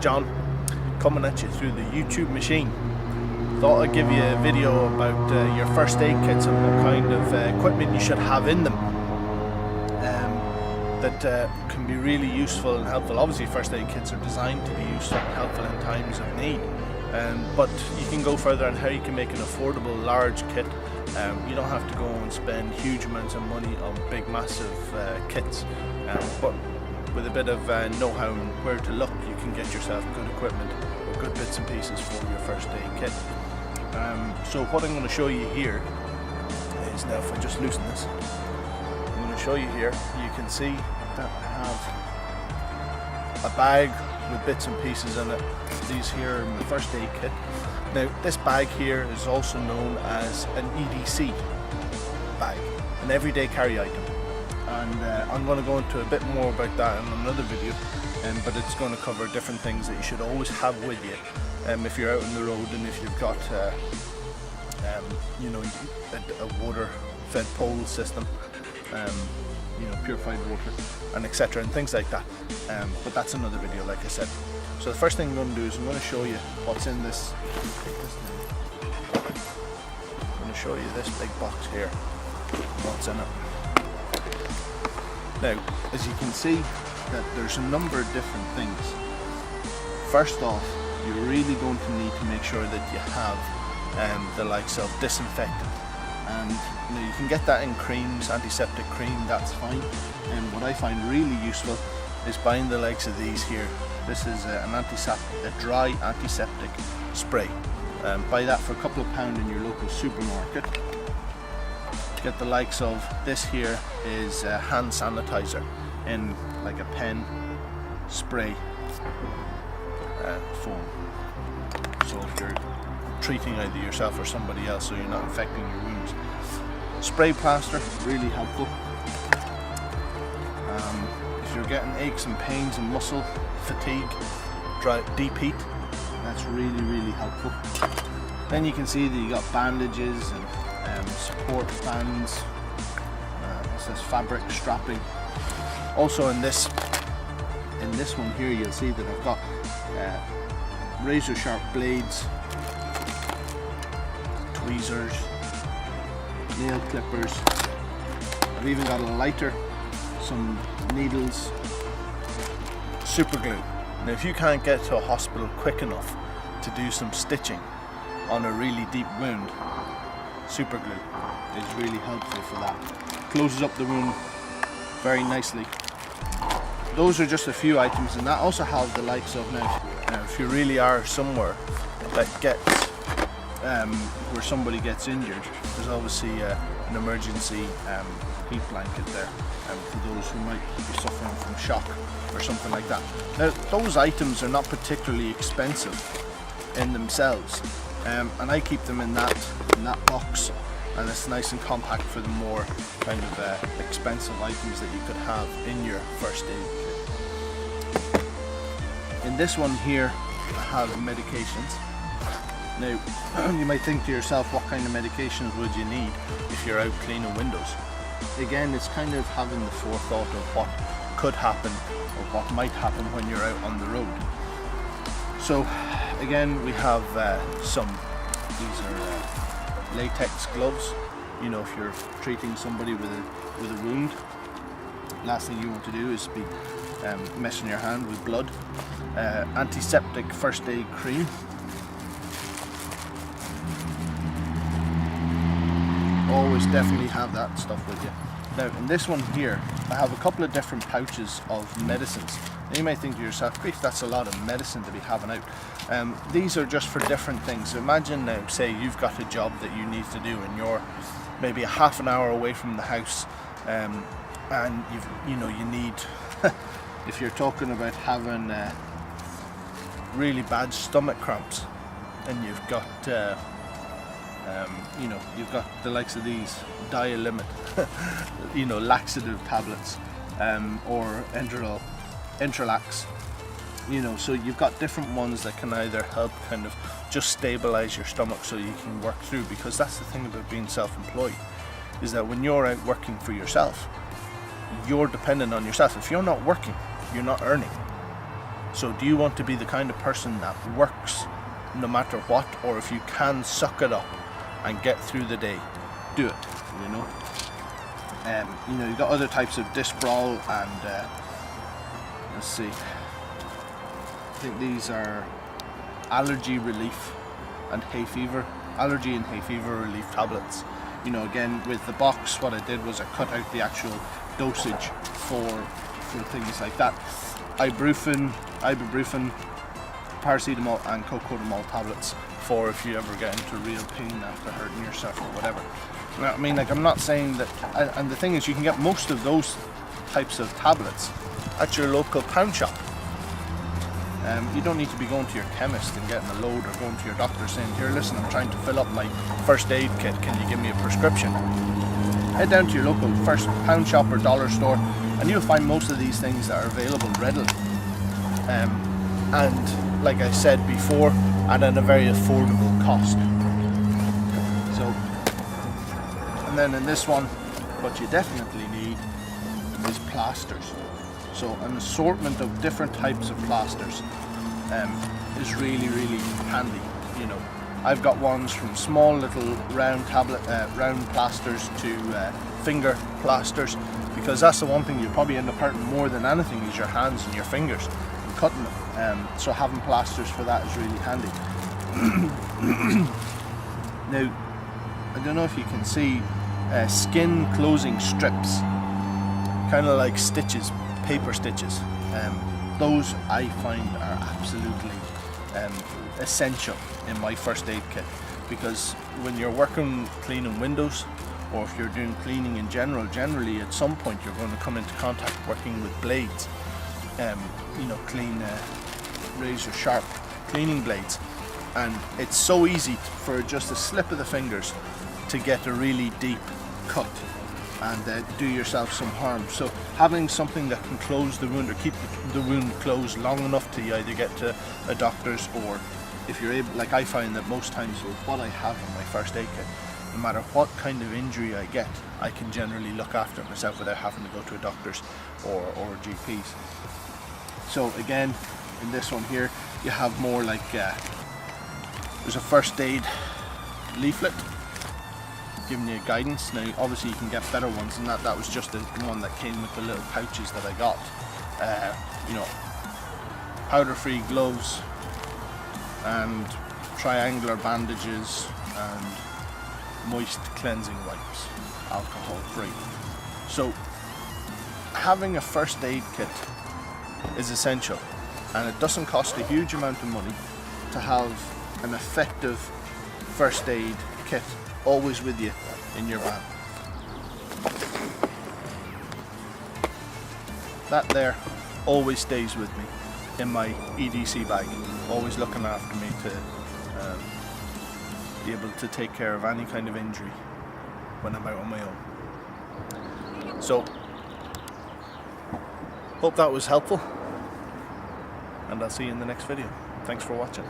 John, coming at you through the YouTube machine. Thought I'd give you a video about your first aid kits and what kind of equipment you should have in them that can be really useful and helpful. Obviously first aid kits are designed to be useful and helpful in times of need, but you can go further on how you can make an affordable large kit. You don't have to go and spend huge amounts of money on big massive kits, but with a bit of know-how and where to look, you can get yourself good equipment or good bits and pieces for your first aid kit. So what I'm going to show you here is, now if I just loosen this, I'm going to show you here, you can see that I have a bag with bits and pieces in it. These here are my first aid kit. Now this bag here is also known as an EDC bag, an everyday carry item, and I'm going to go into a bit more about that in another video, but it's going to cover different things that you should always have with you if you're out on the road, and if you've got you know, a water fed pole system, you know, purified water and etc and things like that, but that's another video, like I said. So the first thing I'm going to do is I'm going to show you what's in this. I'm going to show you this big box here, what's in it. Now, as you can see, that there's a number of different things. First off, you're really going to need to make sure that you have the likes of disinfectant, and you know, you can get that in creams, antiseptic cream, that's fine. And what I find really useful is buying the likes of these here. This is a dry antiseptic spray. Buy that for a couple of pounds in your local supermarket. Get the likes of this here is hand sanitizer in like a pen spray form. So if you're treating either yourself or somebody else, so you're not infecting your wounds. Spray plaster, really helpful. If you're getting aches and pains and muscle fatigue, deep heat, that's really helpful. Then you can see that you got bandages and support bands. This is fabric strapping. Also in this one here, you'll see that I've got razor sharp blades, tweezers, nail clippers. I've even got a lighter, some needles, super glue. Now if you can't get to a hospital quick enough to do some stitching on a really deep wound, super glue is really helpful for that. Closes up the wound very nicely. Those are just a few items, and that also have the likes of, now if you really are somewhere that gets where somebody gets injured, there's obviously an emergency heat blanket there for those who might be suffering from shock or something like that. Now those items are not particularly expensive in themselves, and I keep them in that box, and it's nice and compact for the more kind of expensive items that you could have in your first aid kit. In this one here I have medications. Now you might think to yourself, what kind of medications would you need if you're out cleaning windows? Again, it's kind of having the forethought of what could happen or what might happen when you're out on the road. So again, we have these are latex gloves. You know, if you're treating somebody with a wound, last thing you want to do is be messing your hand with blood. Antiseptic first aid cream. Always definitely have that stuff with you. Now in this one here, I have a couple of different pouches of medicines. Now you may think to yourself, Grief, that's a lot of medicine to be having out. These are just for different things. So imagine now, say you've got a job that you need to do and you're maybe a half an hour away from the house, and you need if you're talking about having really bad stomach cramps, and you've got you've got the likes of these Dialimit, laxative tablets, or Intralax, so you've got different ones that can either help kind of just stabilize your stomach so you can work through, because that's the thing about being self-employed, is that when you're out working for yourself, you're dependent on yourself. If you're not working, you're not earning. So do you want to be the kind of person that works no matter what, or if you can suck it up and get through the day, do it, you know? You've got other types of disc brawl and let's see, I think these are allergy relief and hay fever, allergy and hay fever relief tablets. Again, with the box, what I did was I cut out the actual dosage for things like that. Ibuprofen, paracetamol and cocodamol tablets for if you ever get into real pain after hurting yourself or whatever. I mean, like, I'm not saying that, and the thing is, you can get most of those types of tablets at your local pound shop. You don't need to be going to your chemist and getting a load, or going to your doctor saying, here, listen, I'm trying to fill up my first aid kit, can you give me a prescription? Head down to your local first pound shop or dollar store and you'll find most of these things that are available readily. And like I said before, at a very affordable cost. So, and then in this one, what you definitely need is plasters. So an assortment of different types of plasters is really, really handy. I've got ones from small little round plasters to finger plasters, because that's the one thing you probably end up hurting more than anything is your hands and your fingers and cutting them. So having plasters for that is really handy. Now, I don't know if you can see skin closing strips, kind of like stitches, paper stitches. Those I find are absolutely essential in my first aid kit, because when you're working cleaning windows, or if you're doing cleaning in general, generally at some point you're going to come into contact working with blades, clean razor sharp cleaning blades, and it's so easy for just a slip of the fingers to get a really deep cut and do yourself some harm. So having something that can close the wound or keep the wound closed long enough to either get to a doctor's, or if you're able, like I find that most times with what I have in my first aid kit, no matter what kind of injury I get, I can generally look after it myself without having to go to a doctor's or GP's. So again, in this one here, you have more like, there's a first aid leaflet giving you guidance. Now obviously you can get better ones than that. That was just the one that came with the little pouches that I got. Powder-free gloves and triangular bandages and moist cleansing wipes, alcohol-free. So having a first aid kit is essential, and it doesn't cost a huge amount of money to have an effective first aid kit always with you in your van. That there always stays with me in my EDC bag, always looking after me to be able to take care of any kind of injury when I'm out on my own. So, hope that was helpful, and I'll see you in the next video. Thanks for watching.